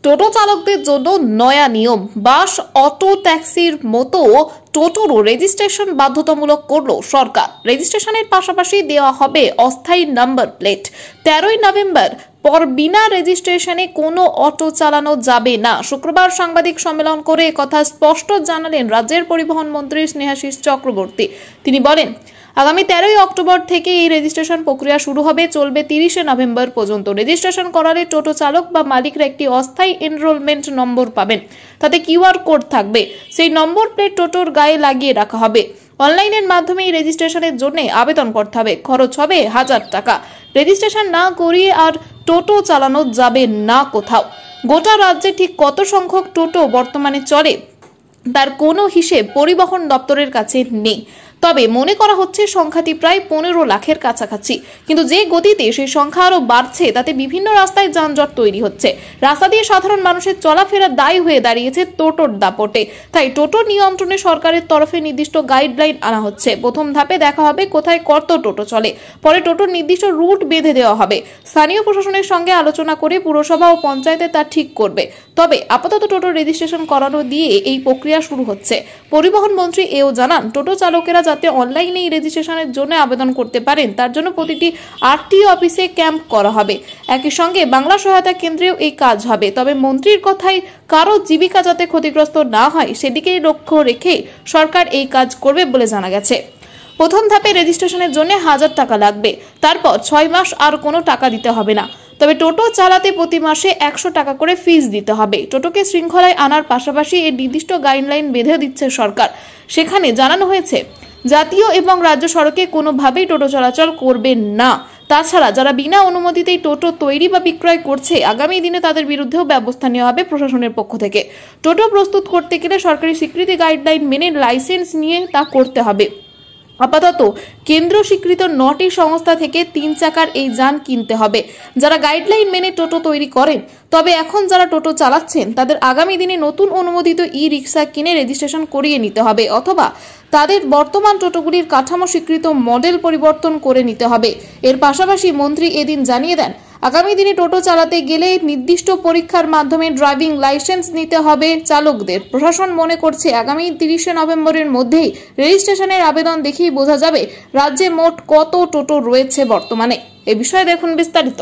টোটো চালকদের জন্য নয়া নিয়ম। বাস, অটো, ট্যাক্সির মতো টোটোরও রেজিস্ট্রেশন বাধ্যতামূলক করলো সরকার। রেজিস্ট্রেশনের পাশাপাশি দেওয়া হবে অস্থায়ী নাম্বার প্লেট। 13ই নভেম্বর পর বিনা রেজিস্ট্রেশনে কোনো অটো চালানো যাবে না। শুক্রবার সাংবাদিক সম্মেলন করে একথা স্পষ্ট জানালেন রাজ্যের পরিবহন মন্ত্রী স্নেহাশিস চক্রবর্তী। তিনি বলেন, আগামী 13ই অক্টোবর থেকে এই রেজিস্ট্রেশন প্রক্রিয়া শুরু হবে, চলবে 30শে নভেম্বর পর্যন্ত। রেজিস্ট্রেশন করালে টোটো চালক বা মালিকরা একটি অস্থায়ী এনরোলমেন্ট নম্বর পাবেন। তাতে কিউআর কোড থাকবে। সেই নম্বর প্লেট টোটোর গায়ে লাগিয়ে রাখা হবে। অনলাইনের মাধ্যমে এই রেজিস্ট্রেশনের জন্য আবেদন করতে হবে। খরচ হবে 1000 টাকা। রেজিস্ট্রেশন না করিয়ে আর টোটো চালানো যাবে না কোথাও। গোটা রাজ্যে ঠিক কত সংখ্যক টোটো বর্তমানে চলে তার কোনো হিসেব পরিবহন দপ্তরের কাছে নেই। তবে মনে করা হচ্ছে সংখ্যাটি প্রায় 15 লাখের কাছাকাছি। কিন্তু যে গতিতে সেই সংখ্যা আরো বাড়ছে, তাতে বিভিন্ন রাস্তায় যানজট তৈরি হচ্ছে। রাস্তা দিয়ে সাধারণ মানুষের চলাফেরা দায়ী হয়ে দাঁড়িয়েছে টোটোর দাপটে। তাই টোটো নিয়ন্ত্রণে সরকারের তরফে নির্দিষ্ট গাইডলাইন আনা হচ্ছে। প্রথম ধাপে দেখা হবে কোথায় কত টোটো চলে, পরে টোটোর নির্দিষ্ট রুট বেঁধে দেওয়া হবে। স্থানীয় প্রশাসনের সঙ্গে আলোচনা করে পুরসভা ও পঞ্চায়েতে তা ঠিক করবে। তবে আপাতত টোটো রেজিস্ট্রেশন করানো দিয়ে এই প্রক্রিয়া শুরু হচ্ছে। পরিবহন মন্ত্রী এও জানান, টোটো চালকেরা যাতে অনলাইনে এই রেজিস্ট্রেশনের জন্য আবেদন করতে পারেন, তার জন্য প্রতিটি আরটিও অফিসে ক্যাম্প করা হবে। একই সঙ্গে বাংলা সহায়তা কেন্দ্রেও এই কাজ হবে। তবে মন্ত্রীর কথায় কারো জীবিকা যাতে ক্ষতিগ্রস্ত না হয়, সেদিকেই লক্ষ্য রেখে সরকার এই কাজ করবে বলে জানা গেছে। প্রথম ধাপে রেজিস্ট্রেশনের জন্য 1000 টাকা লাগবে। তারপর 6 মাস আর কোনো টাকা দিতে হবে না। তবে টোটো চালাতে প্রতি মাসে 100 টাকা করে ফিস দিতে হবে। টোটোকে শৃঙ্খলায় আনার পাশাপাশি এর নির্দিষ্ট গাইডলাইন বেঁধে দিচ্ছে সরকার। সেখানে জানানো হয়েছে, জাতীয় এবং রাজ্য সড়কে কোনোভাবেই টোটো চলাচল করবে না। তাছাড়া যারা বিনা অনুমতিতেই টোটো তৈরি বা বিক্রয় করছে, আগামী দিনে তাদের বিরুদ্ধেও ব্যবস্থা নেওয়া হবে প্রশাসনের পক্ষ থেকে। টোটো প্রস্তুত করতে গেলে সরকারি স্বীকৃতি গাইডলাইন মেনে লাইসেন্স নিয়ে তা করতে হবে। আপাতত কেন্দ্র স্বীকৃত 9টি সংস্থা থেকে 3 চাকার এই যান কিনতে হবে, যারা গাইডলাইন মেনে টোটো তৈরি করেন। তবে এখন যারা টোটো চালাচ্ছেন, তাদের আগামী দিনে নতুন অনুমোদিত ই-রিক্সা কিনে রেজিস্ট্রেশন করিয়ে নিতে হবে, অথবা তাদের বর্তমান টোটোগুলির কাঠামো স্বীকৃত মডেল পরিবর্তন করে নিতে হবে। এর পাশাপাশি মন্ত্রী এদিন জানিয়ে দেন, আগামী দিনে টোটো চালাতে গেলে নির্দিষ্ট পরীক্ষার মাধ্যমে ড্রাইভিং লাইসেন্স নিতে হবে চালকদের। প্রশাসন মনে করছে আগামী 30শে নভেম্বরের মধ্যেই রেজিস্ট্রেশনের আবেদন দেখেই বোঝা যাবে রাজ্যে মোট কত টোটো রয়েছে বর্তমানে। এ বিষয়ে দেখুন বিস্তারিত।